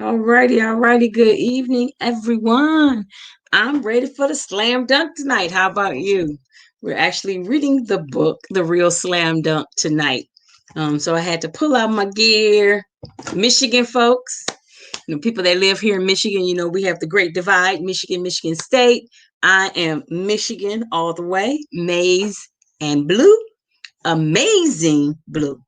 All righty. Good evening, everyone. I'm ready for the slam dunk tonight. How about you? We're actually reading the book, The Real Slam Dunk, tonight. So I had to pull out my gear. Michigan folks, people that live here in Michigan, we have the Great Divide, Michigan State. I am Michigan all the way, maize and blue, amazing blue.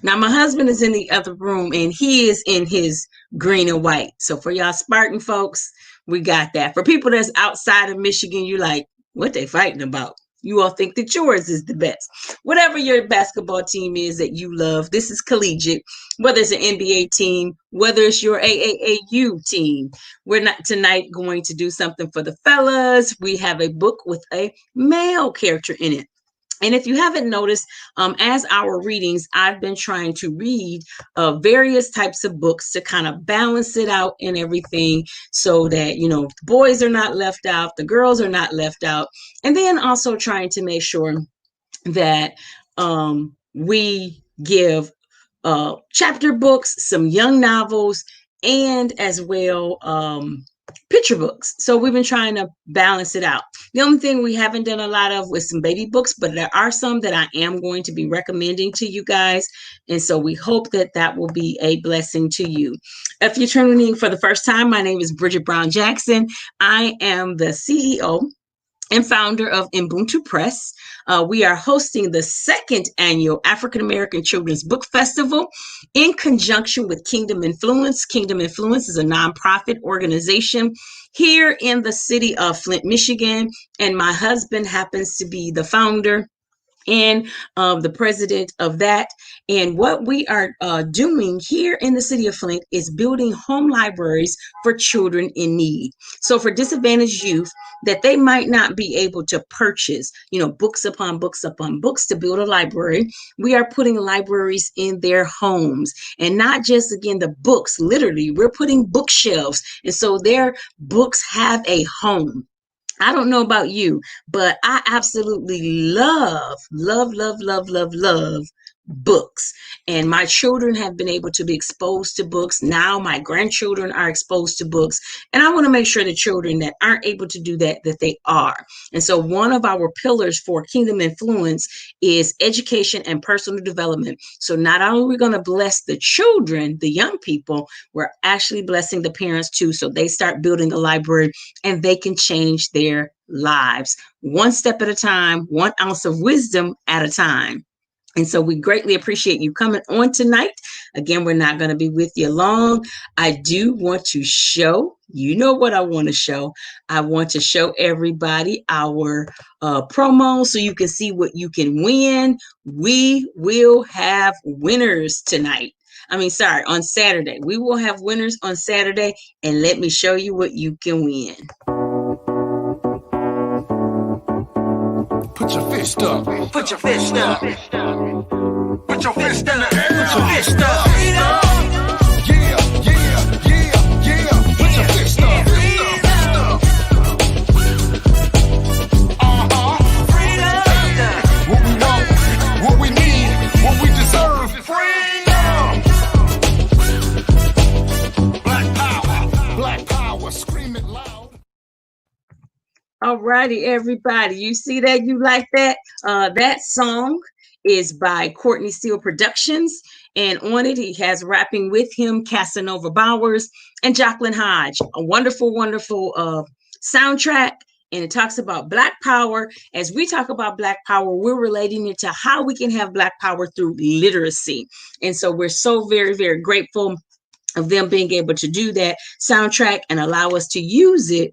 Now, my husband is in the other room and he is in his green and white. So, for y'all Spartan folks, we got that. For people that's outside of Michigan, you're like, what they fighting about? You all think that yours is the best. Whatever your basketball team is that you love, this is collegiate, whether it's an NBA team, whether it's your AAAU team. We're not tonight going to do something for the fellas. We have a book with a male character in it. And if you haven't noticed, as our readings, I've been trying to read various types of books to kind of balance it out and everything so that, the boys are not left out, the girls are not left out. And then also trying to make sure that we give chapter books, some young novels, and as well picture books. So we've been trying to balance it out. The only thing we haven't done a lot of was some baby books, but there are some that I am going to be recommending to you guys. And so we hope that that will be a blessing to you. If you're tuning in for the first time, my name is Bridget Brown Jackson. I am the CEO and founder of Ubuntu Press. We are hosting the second annual African American Children's Book Festival in conjunction with Kingdom Influence. Kingdom Influence is a nonprofit organization here in the city of Flint, Michigan, and my husband happens to be the founder and the president of that. And what we are doing here in the city of Flint is building home libraries for children in need. So for disadvantaged youth that they might not be able to purchase, books upon books upon books to build a library, we are putting libraries in their homes. And not just, again, the books, literally, we're putting bookshelves. And so their books have a home. I don't know about you, but I absolutely love books. And my children have been able to be exposed to books. Now my grandchildren are exposed to books. And I want to make sure the children that aren't able to do that, that they are. And so one of our pillars for Kingdom Influence is education and personal development. So not only are we going to bless the children, the young people, we're actually blessing the parents too. So they start building a library and they can change their lives one step at a time, 1 ounce of wisdom at a time. And so we greatly appreciate you coming on tonight. Again, we're not going to be with you long. I do want to show, what I want to show. I want to show everybody our promo so you can see what you can win. We will have winners tonight. On Saturday. We will have winners on Saturday, and let me show you what you can win. Put your fist up. Put your fist up. Put your fist in the air. Put your fist up. Yeah. Put your fist up. What we want, what we need, what we deserve. Freedom. Black power, scream it loud. All righty, everybody. You see that? You like that? That song is by Courtney Steele Productions. And on it, he has rapping with him Casanova Bowers and Jacqueline Hodge. A wonderful, wonderful soundtrack. And it talks about Black power. As we talk about Black power, we're relating it to how we can have Black power through literacy. And so we're so very, very grateful of them being able to do that soundtrack and allow us to use it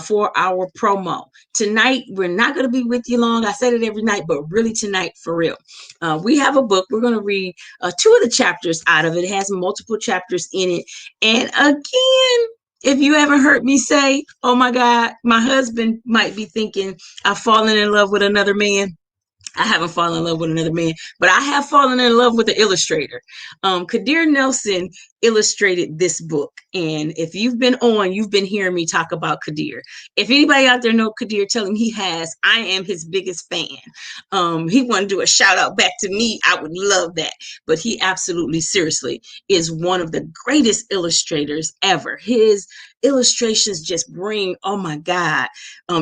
for our promo. Tonight, we're not going to be with you long. I said it every night, but really tonight, for real. We have a book. We're going to read 2 of the chapters out of it. It has multiple chapters in it. And again, if you haven't heard me say, oh my God, my husband might be thinking I've fallen in love with another man. I haven't fallen in love with another man, but I have fallen in love with the illustrator. Kadir Nelson illustrated this book. And if you've been on, you've been hearing me talk about Kadir. If anybody out there know Kadir, tell him he has. I am his biggest fan. He want to do a shout out back to me. I would love that. But he absolutely, seriously, is one of the greatest illustrators ever. His illustrations just bring, oh my God,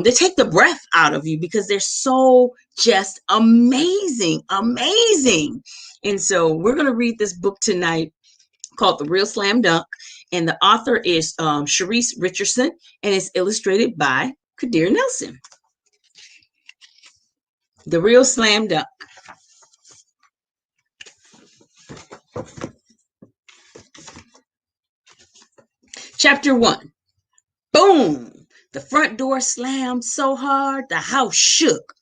they take the breath out of you because they're so just amazing, amazing. And so we're going to read this book tonight called The Real Slam Dunk. And the author is Sharice Richardson, and it's illustrated by Kadir Nelson. The Real Slam Dunk. Chapter 1. Boom! The front door slammed so hard the house shook.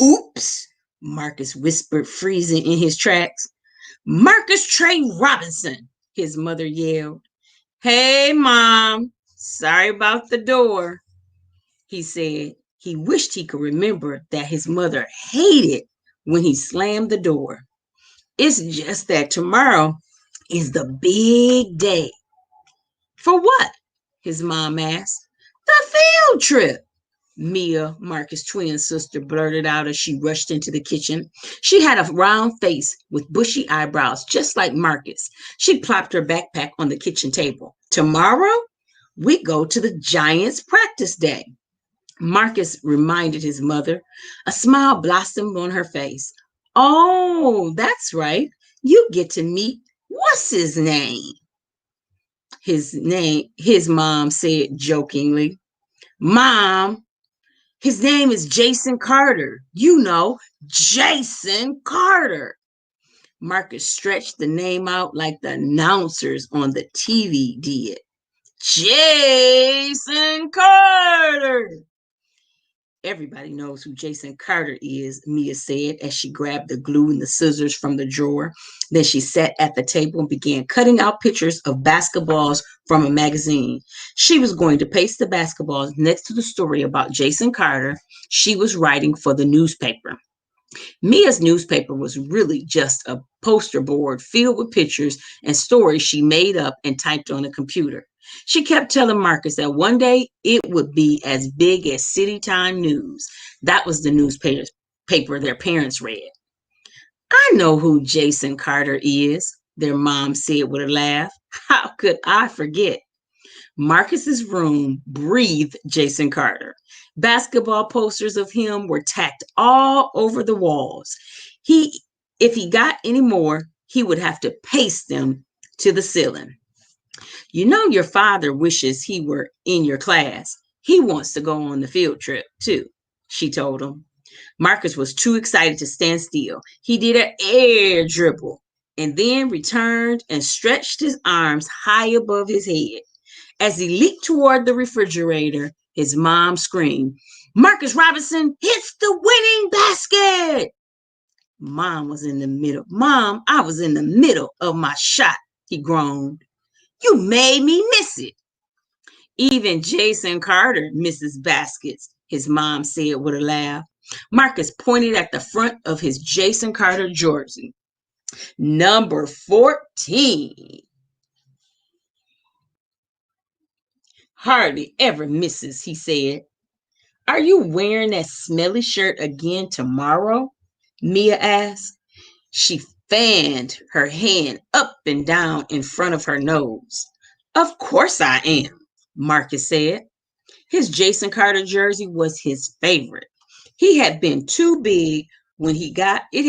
Oops! Marcus whispered, freezing in his tracks. Marcus Trey Robinson, his mother yelled. Hey, Mom. Sorry about the door, he said. He wished he could remember that his mother hated when he slammed the door. It's just that tomorrow is the big day. For what? His mom asked. The field trip, Mia, Marcus' twin sister, blurted out as she rushed into the kitchen. She had a round face with bushy eyebrows, just like Marcus. She plopped her backpack on the kitchen table. Tomorrow, we go to the Giants practice day, Marcus reminded his mother. A smile blossomed on her face. Oh, that's right. You get to meet what's his name? His mom said jokingly. Mom, his name is Jason Carter. You know, Jason Carter. Marcus stretched the name out like the announcers on the TV did. Jason Carter. Everybody knows who Jason Carter is, Mia said as she grabbed the glue and the scissors from the drawer. Then she sat at the table and began cutting out pictures of basketballs from a magazine. She was going to paste the basketballs next to the story about Jason Carter she was writing for the newspaper. Mia's newspaper was really just a poster board filled with pictures and stories she made up and typed on a computer. She kept telling Marcus that one day it would be as big as City Time News. That was the newspaper their parents read. I know who Jason Carter is, their mom said with a laugh. How could I forget? Marcus's room breathed Jason Carter. Basketball posters of him were tacked all over the walls. If he got any more, he would have to paste them to the ceiling. You know, your father wishes he were in your class. He wants to go on the field trip too, she told him. Marcus was too excited to stand still. He did an air dribble and then returned and stretched his arms high above his head. As he leaped toward the refrigerator, his mom screamed, Marcus Robinson hits the winning basket. Mom, I was in the middle of my shot, he groaned. You made me miss it. Even Jason Carter misses baskets, his mom said with a laugh. Marcus pointed at the front of his Jason Carter jersey. Number 14. Hardly ever misses, he said. Are you wearing that smelly shirt again tomorrow? Mia asked. She fanned her hand up and down in front of her nose. Of course I am, Marcus said. His Jason Carter jersey was his favorite. It had been too big when he got it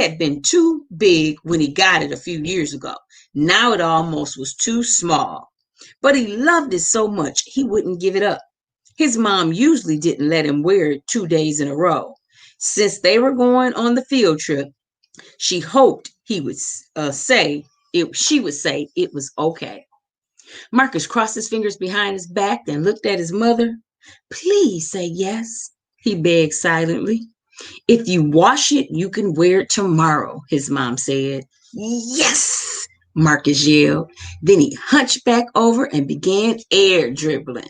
a few years ago. Now it almost was too small. But he loved it so much he wouldn't give it up. His mom usually didn't let him wear it 2 days in a row. Since they were going on the field trip, she hoped she would say it was okay. Marcus crossed his fingers behind his back and looked at his mother. Please say yes, he begged silently. If you wash it, you can wear it tomorrow, his mom said. Yes, Marcus yelled. Then he hunched back over and began air dribbling.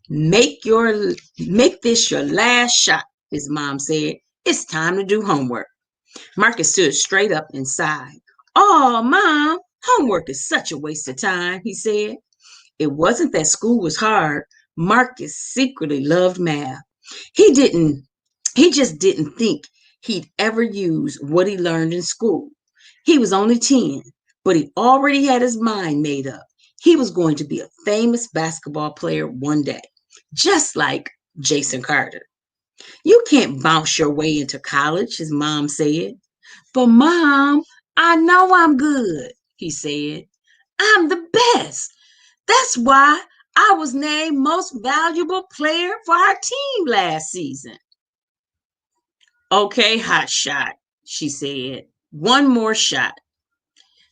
Make this your last shot, his mom said. It's time to do homework. Marcus stood straight up and sighed. Oh, Mom, homework is such a waste of time, he said. It wasn't that school was hard. Marcus secretly loved math. He didn't, he just didn't think he'd ever use what he learned in school. He was only 10, but he already had his mind made up. He was going to be a famous basketball player one day, just like Jason Carter. You can't bounce your way into college, his mom said. But Mom, I know I'm good, he said. I'm the best. That's why I was named most valuable player for our team last season. Okay, hot shot, she said. One more shot.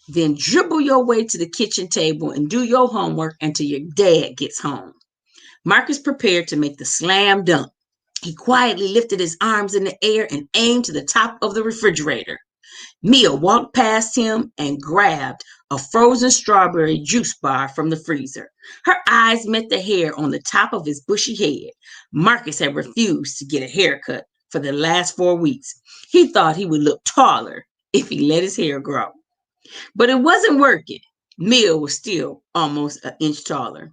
Then dribble your way to the kitchen table and do your homework until your dad gets home. Marcus prepared to make the slam dunk. He quietly lifted his arms in the air and aimed to the top of the refrigerator. Mia walked past him and grabbed a frozen strawberry juice bar from the freezer. Her eyes met the hair on the top of his bushy head. Marcus had refused to get a haircut for the last 4 weeks. He thought he would look taller if he let his hair grow. But it wasn't working. Mia was still almost an inch taller.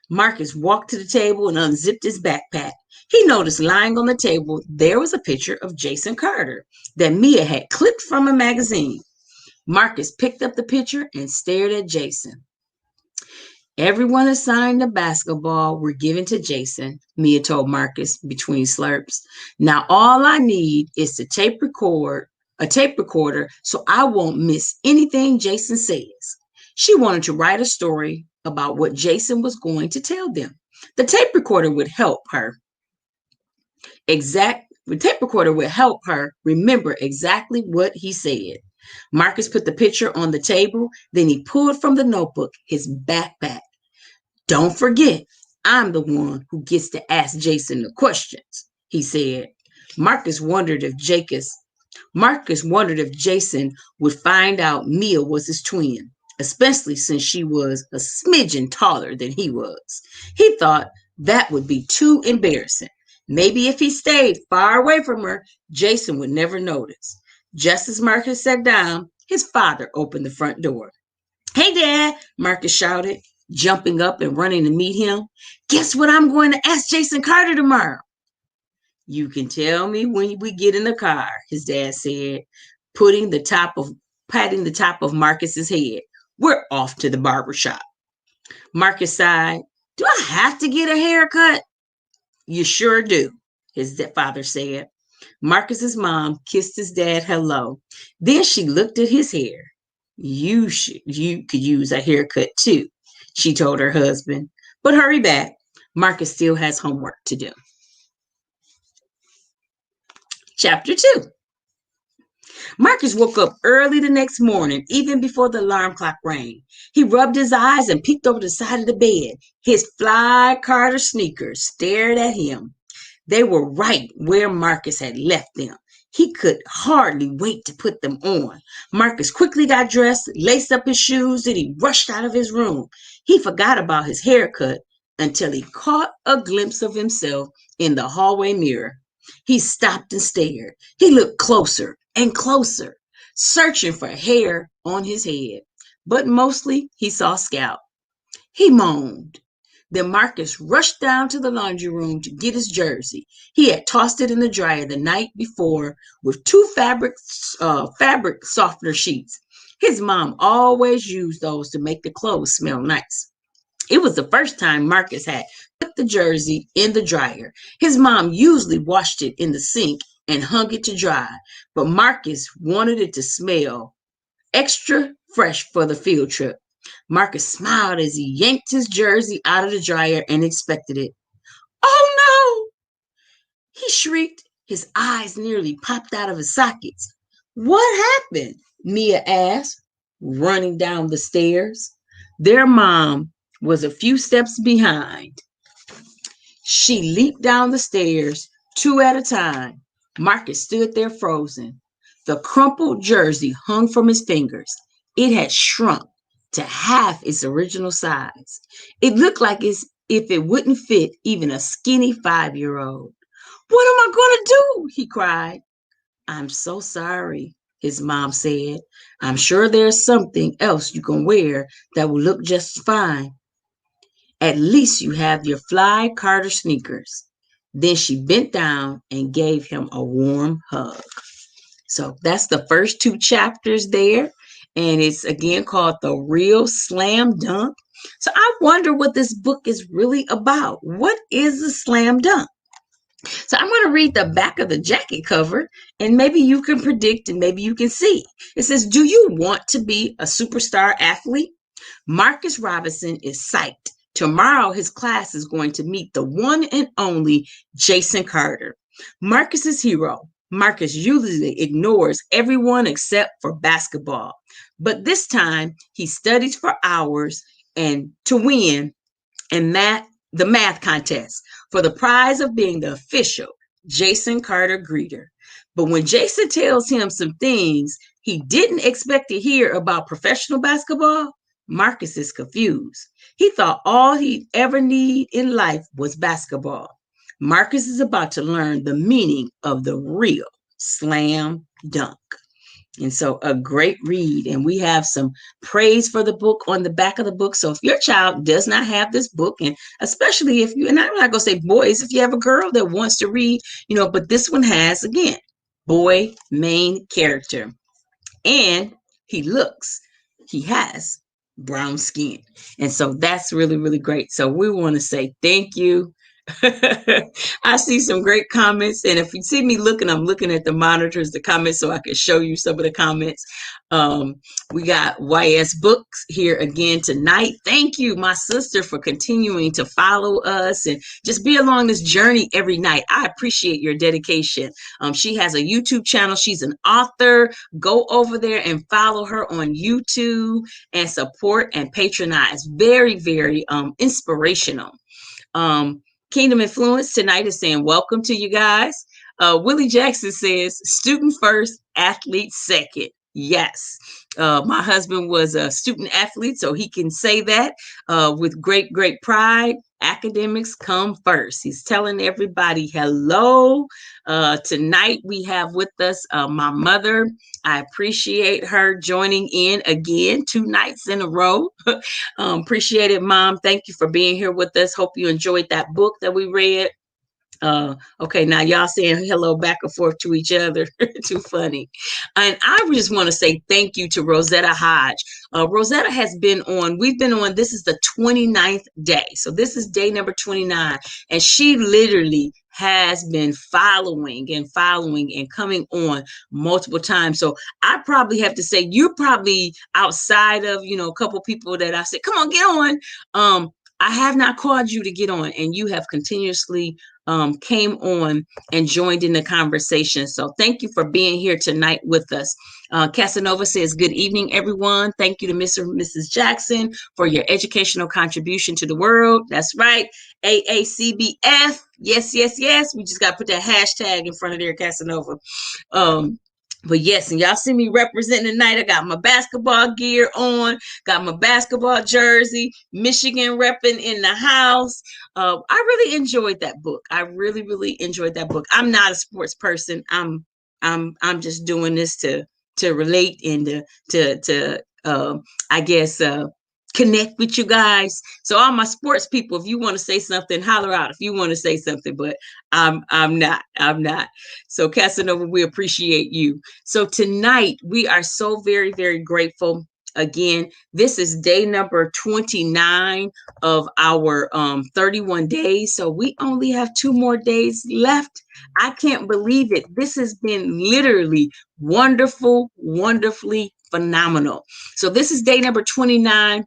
Marcus walked to the table and unzipped his backpack. He noticed lying on the table there was a picture of Jason Carter that Mia had clipped from a magazine. Marcus picked up the picture and stared at Jason. Everyone assigned to basketball were given to Jason, Mia told Marcus between slurps. Now all I need is a tape recorder so I won't miss anything Jason says. She wanted to write a story about what Jason was going to tell them. The tape recorder would help her remember exactly what he said. Marcus put the picture on the table, then he pulled from the notebook his backpack. Don't forget, I'm the one who gets to ask Jason the questions, he said. Marcus wondered if Jason would find out Mia was his twin, especially since she was a smidgen taller than he was. He thought that would be too embarrassing. Maybe if he stayed far away from her, Jason would never notice. Just as Marcus sat down, his father opened the front door. Hey, Dad, Marcus shouted, jumping up and running to meet him. Guess what I'm going to ask Jason Carter tomorrow? You can tell me when we get in the car, his dad said, patting the top of Marcus's head. We're off to the barber shop. Marcus sighed. Do I have to get a haircut? You sure do, his father said. Marcus's mom kissed his dad hello. Then she looked at his hair. You could use a haircut too, she told her husband. But hurry back. Marcus still has homework to do. Chapter 2. Marcus woke up early the next morning, even before the alarm clock rang. He rubbed his eyes and peeked over the side of the bed. His fly Carter sneakers stared at him. They were right where Marcus had left them. He could hardly wait to put them on. Marcus quickly got dressed, laced up his shoes, and he rushed out of his room. He forgot about his haircut until he caught a glimpse of himself in the hallway mirror. He stopped and stared. He looked closer and closer, searching for hair on his head, but mostly he saw scalp. He moaned. Then Marcus rushed down to the laundry room to get his jersey. He had tossed it in the dryer the night before with two fabric softener sheets. His mom always used those to make the clothes smell nice. It was the first time Marcus had put the jersey in the dryer. His mom usually washed it in the sink and hung it to dry, but Marcus wanted it to smell extra fresh for the field trip. Marcus smiled as he yanked his jersey out of the dryer and inspected it. Oh no! He shrieked. His eyes nearly popped out of his sockets. What happened? Mia asked, running down the stairs. Their mom was a few steps behind. She leaped down the stairs, two at a time. Marcus stood there frozen. The crumpled jersey hung from his fingers. It had shrunk to half its original size. It looked like as if it wouldn't fit even a skinny 5-year-old. What am I going to do? He cried. I'm so sorry, his mom said. I'm sure there's something else you can wear that will look just fine. At least you have your fly Carter sneakers. Then she bent down and gave him a warm hug. So that's the first two chapters there. And it's again called The Real Slam Dunk. So I wonder what this book is really about. What is a slam dunk? So I'm going to read the back of the jacket cover and maybe you can predict and maybe you can see. It says, "Do you want to be a superstar athlete?" Marcus Robinson is psyched. Tomorrow, his class is going to meet the one and only Jason Carter, Marcus's hero. Marcus usually ignores everyone except for basketball, but this time he studies for hours and to win and the math contest for the prize of being the official Jason Carter greeter. But when Jason tells him some things he didn't expect to hear about professional basketball, Marcus is confused. He thought all he'd ever need in life was basketball. Marcus is about to learn the meaning of the real slam dunk. And so a great read. And we have some praise for the book on the back of the book. So if your child does not have this book, and especially if you, and I'm not going to say boys, if you have a girl that wants to read, but this one has, again, boy main character. And he has brown skin. And so that's really, really great. So we want to say thank you. I see some great comments, and if you see me looking, I'm looking at the monitors, the comments, so I can show you some of the comments. We got YS Books here again tonight. Thank you, my sister, for continuing to follow us and just be along this journey every night. I appreciate your dedication. She has a YouTube channel. She's an author. Go over there and follow her on YouTube and support and patronize. Very, very inspirational. Kingdom Influence tonight is saying welcome to you guys. Willie Jackson says student first, athlete second. Yes. My husband was a student athlete, so he can say that with great, great pride. Academics come first. He's telling everybody hello. Tonight we have with us my mother. I appreciate her joining in again 2 nights in a row. Appreciate it, Mom. Thank you for being here with us. Hope you enjoyed that book that we read. Okay, now y'all saying hello back and forth to each other. Too funny. And I just want to say thank you to Rosetta Hodge. Rosetta has been on, we've been on, this is the 29th day. So this is day number 29. And she literally has been following and coming on multiple times. So I probably have to say, you're probably outside of, a couple people that I said, come on, get on. I have not called you to get on, and you have continuously came on and joined in the conversation. So thank you for being here tonight with us. Casanova says, good evening, everyone. Thank you to Mr. and Mrs. Jackson for your educational contribution to the world. That's right. AACBF. Yes, yes, yes. We just got to put that hashtag in front of there, Casanova. But yes, and y'all see me representing tonight. I got my basketball gear on, got my basketball jersey, Michigan repping in the house. I really enjoyed that book. I really, really enjoyed that book. I'm not a sports person. I'm just doing this to relate and to I guess connect with you guys. So all my sports people, if you want to say something, holler out if you want to say something, but I'm not. So Casanova, we appreciate you. So tonight we are so very, very grateful. Again, this is day number 29 of our 31 days. So we only have 2 more days left. I can't believe it. This has been literally wonderful, wonderfully phenomenal. So this is day number 29.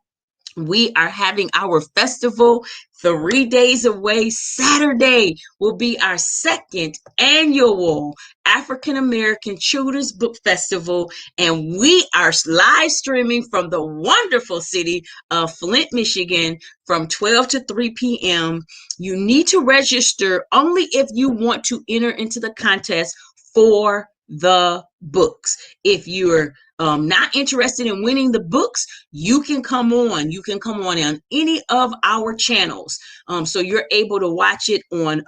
We are having our festival 3 days away. Saturday will be our 2nd annual African American Children's Book Festival, and we are live streaming from the wonderful city of Flint, Michigan from 12 to 3 p.m. You need to register only if you want to enter into the contest for the books. If you're not interested in winning the books, you can come on. You can come on any of our channels. So you're able to watch it on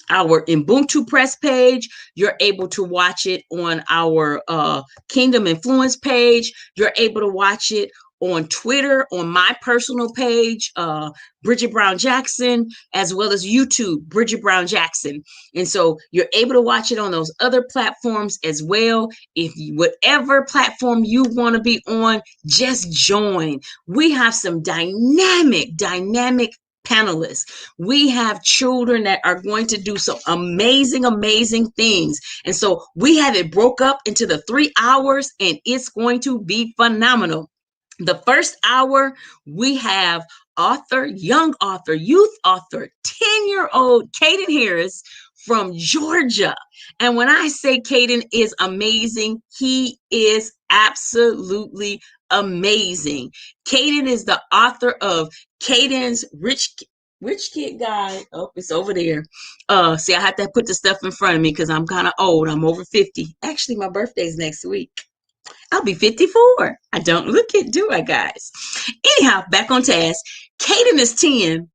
our Ubuntu Press page. You're able to watch it on our Kingdom Influence page. You're able to watch it on Twitter, on my personal page, Bridget Brown Jackson, as well as YouTube, Bridget Brown Jackson. And so you're able to watch it on those other platforms as well. If you, whatever platform you want to be on, just join. We have some dynamic panelists. We have children that are going to do some amazing things. And so we have it broke up into the 3 hours, and it's going to be phenomenal. The first hour, we have author, young author, youth author, 10-year-old Caden Harris from Georgia. And when I say Caden is amazing, he is absolutely amazing. Caden is the author of Caden's Rich Kid Guide. Oh, it's over there. See, I have to put the stuff in front of me because I'm kind of old. I'm over 50. Actually, my birthday's next week. I'll be 54. I don't look it, do I, guys? Anyhow, back on task. Caden is 10,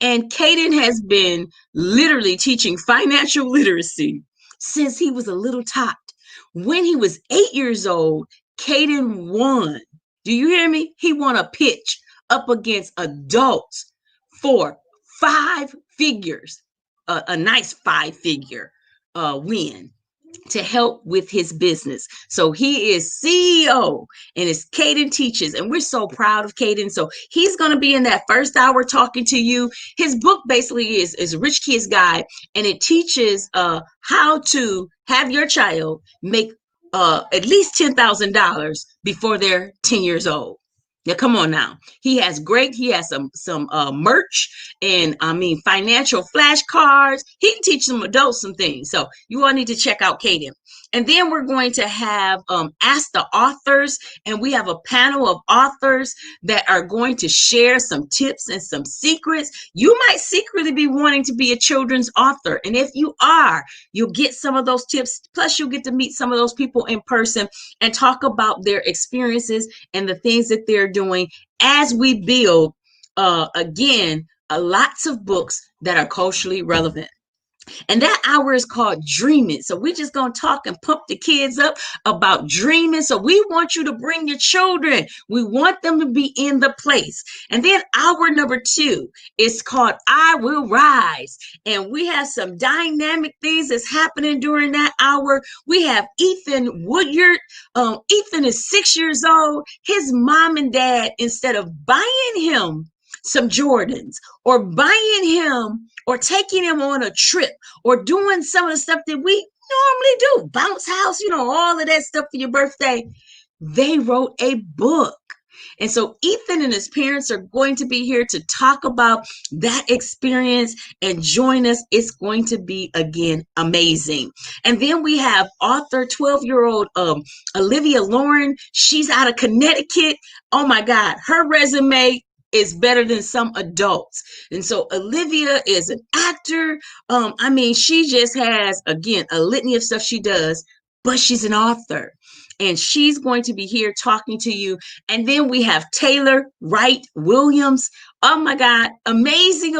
and Caden has been literally teaching financial literacy since he was a little tot. When he was 8 years old, Caden won. Do you hear me? He won a pitch up against adults for 5 figures, a nice 5-figure win to help with his business. So he is CEO, and it's Caden Teaches, and we're so proud of Caden. So he's going to be in that first hour talking to you. His book basically is Rich Kid's Guide, and it teaches how to have your child make at least $10,000 before they're 10 years old. Now, come on now. He has some merch and financial flashcards. He can teach some adults some things. So you all need to check out Caden. And then we're going to have Ask the Authors, and we have a panel of authors that are going to share some tips and some secrets. You might secretly be wanting to be a children's author. And if you are, you'll get some of those tips. Plus, you'll get to meet some of those people in person and talk about their experiences and the things that they're doing as we build, lots of books that are culturally relevant. And that hour is called Dreaming. So we're just going to talk and pump the kids up about dreaming. So we want you to bring your children. We want them to be in the place. And then hour number 2 is called I Will Rise. And we have some dynamic things that's happening during that hour. We have Ethan Woodyard. Ethan is 6 years old. His mom and dad, instead of buying him some Jordans or buying him or taking him on a trip or doing some of the stuff that we normally do, bounce house, all of that stuff for your birthday, they wrote a book. And so Ethan and his parents are going to be here to talk about that experience and join us. It's going to be, again, amazing. And then we have author 12-year-old Olivia Lauren. She's out of Connecticut. Oh my God, her resume is better than some adults. And so Olivia is an actor. She just has, again, a litany of stuff she does, but she's an author. And she's going to be here talking to you. And then we have Taylor Wright Williams. Oh my God, amazing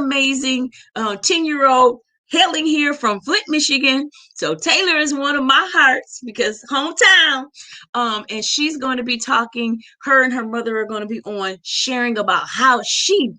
10-year-old hailing here from Flint, Michigan. So Taylor is one of my hearts because hometown. And she's going to be talking, her and her mother are going to be on sharing about how she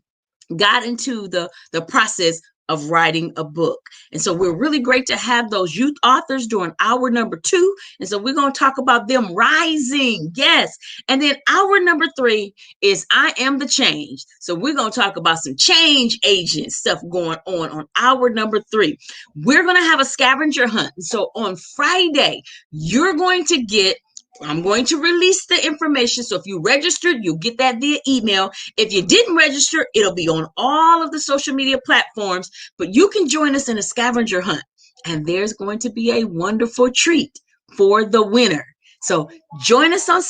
got into the process of writing a book. And so we're really great to have those youth authors during hour number 2. And so we're going to talk about them rising. Yes. And then hour number 3 is I Am the Change. So we're going to talk about some change agent stuff going on hour number 3. We're going to have a scavenger hunt. So on Friday, I'm going to release the information. So if you registered, you'll get that via email. If you didn't register, it'll be on all of the social media platforms, but you can join us in a scavenger hunt. And there's going to be a wonderful treat for the winner. So join us on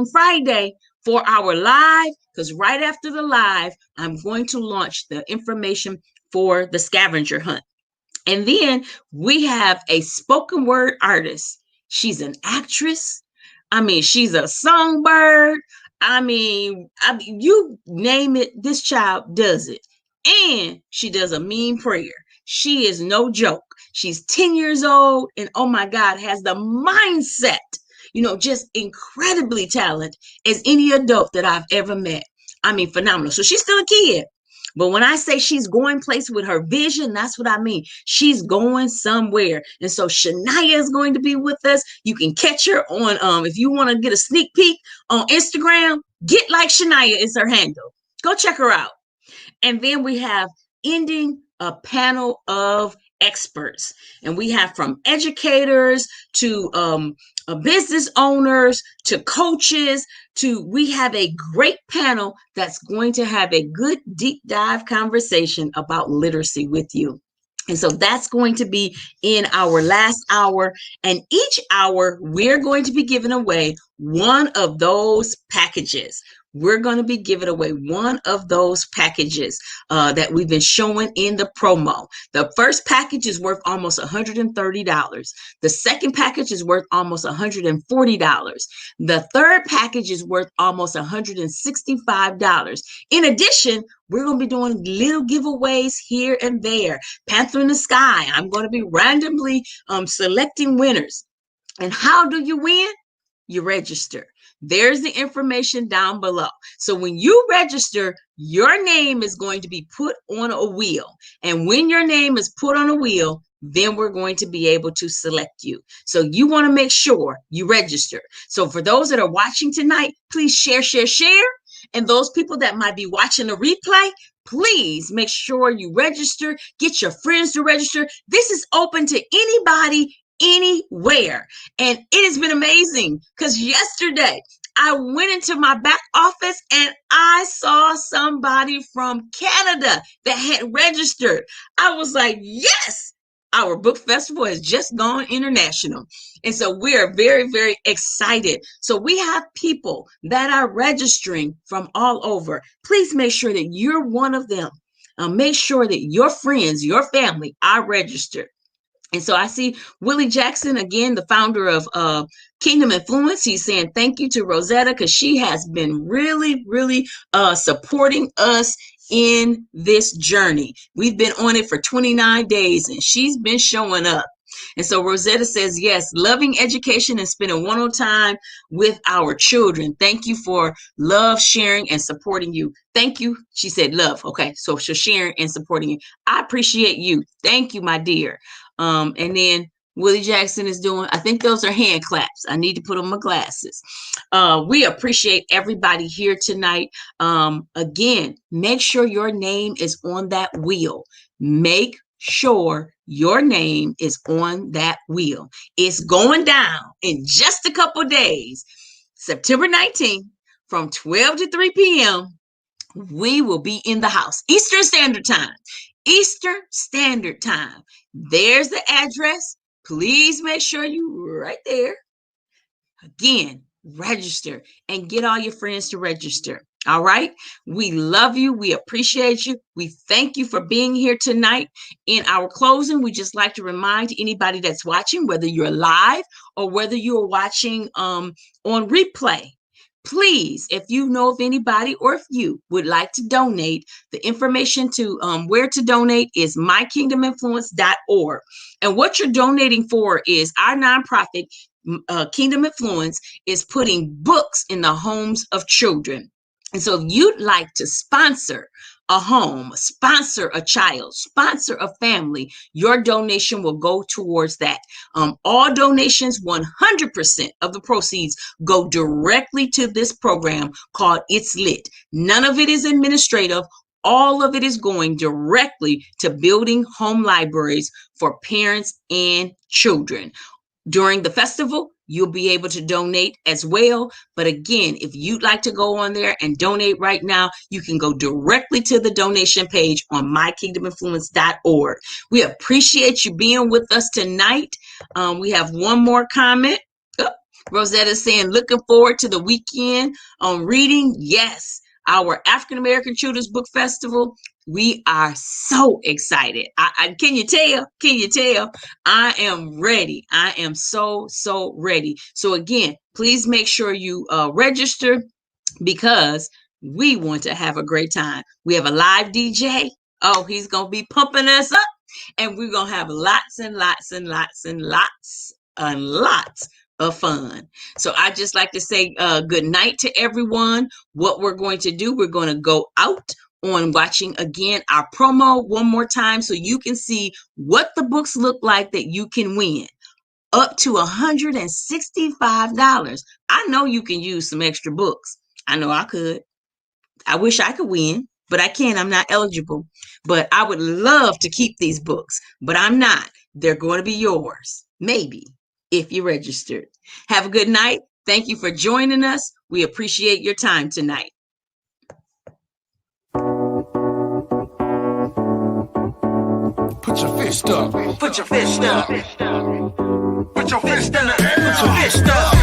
Friday for our live, because right after the live, I'm going to launch the information for the scavenger hunt. And then we have a spoken word artist. She's an actress. She's a songbird. You name it, this child does it. And she does a mean prayer. She is no joke. She's 10 years old and oh my God, has the mindset, just incredibly talented as any adult that I've ever met. I mean, phenomenal. So she's still a kid. But when I say she's going place with her vision, that's what I mean. She's going somewhere. And so Shania is going to be with us. You can catch her on, if you want to get a sneak peek on Instagram, Get Like Shania is her handle. Go check her out. And then we have ending a panel of experts. And we have from educators to business owners to coaches we have a great panel that's going to have a good deep dive conversation about literacy with you. And so that's going to be in our last hour. And each hour, we're going to be giving away one of those packages. We're going to be giving away one of those packages that we've been showing in the promo. The first package is worth almost $130. The second package is worth almost $140. The third package is worth almost $165. In addition, we're going to be doing little giveaways here and there. Panther in the Sky, I'm going to be randomly selecting winners. And how do you win? You register. There's the information down below. So when you register, your name is going to be put on a wheel. And when your name is put on a wheel, then we're going to be able to select you. So you want to make sure you register. So for those that are watching tonight, please share. And those people that might be watching the replay, please make sure you register. Get your friends to register. This is open to anybody, anywhere. And it has been amazing because yesterday I went into my back office and I saw somebody from Canada that had registered. I was like, yes, our book festival has just gone international. And so we are very, very excited. So we have people that are registering from all over. Please make sure that you're one of them. Make sure that your friends, your family are registered. And so I see Willie Jackson, again, the founder of Kingdom Influence. He's saying thank you to Rosetta because she has been really, really supporting us in this journey. We've been on it for 29 days and she's been showing up. And so Rosetta says, yes, loving education and spending one-on-one time with our children. Thank you for love, sharing, and supporting you. Thank you. She said love. Okay, so she's sharing and supporting you. I appreciate you. Thank you, my dear. And then Willie Jackson is doing, I think those are hand claps. I need to put on my glasses. We appreciate everybody here tonight. Again, make sure your name is on that wheel. Make sure your name is on that wheel. It's going down in just a couple days. September 19th from 12 to 3 p.m. We will be in the house. Eastern Standard Time. Eastern Standard Time. There's the address. Please make sure you're right there. Again, register and get all your friends to register. All right. We love you. We appreciate you. We thank you for being here tonight. In our closing, we just like to remind anybody that's watching, whether you're live or whether you're watching on replay, please, if you know of anybody or if you would like to donate, the information to where to donate is mykingdominfluence.org. And what you're donating for is our nonprofit, Kingdom Influence, is putting books in the homes of children. And so if you'd like to sponsor a home, sponsor a child, sponsor a family, your donation will go towards that. All donations, 100% of the proceeds go directly to this program called It's Lit. None of it is administrative. All of it is going directly to building home libraries for parents and children. During the festival, you'll be able to donate as well. But again, if you'd like to go on there and donate right now, you can go directly to the donation page on mykingdominfluence.org. We appreciate you being with us tonight. We have one more comment. Oh, Rosetta saying, looking forward to the weekend on reading. Yes, our African American Children's Book Festival. We are so excited. Can you tell? Can you tell? I am ready. I am so ready. So again, please make sure you register because we want to have a great time. We have a live DJ. Oh, he's going to be pumping us up. And we're going to have lots and lots and lots and lots and lots of fun. So I just like to say good night to everyone. What we're going to do, we're going to go out on watching again our promo one more time so you can see what the books look like that you can win. Up to $165. I know you can use some extra books. I know I could. I wish I could win, but I can't. I'm not eligible. But I would love to keep these books, but I'm not. They're going to be yours, maybe, if you registered. Have a good night. Thank you for joining us. We appreciate your time tonight. Put your fist up. Put your fist up. Put your fist in the air. Put your fist up.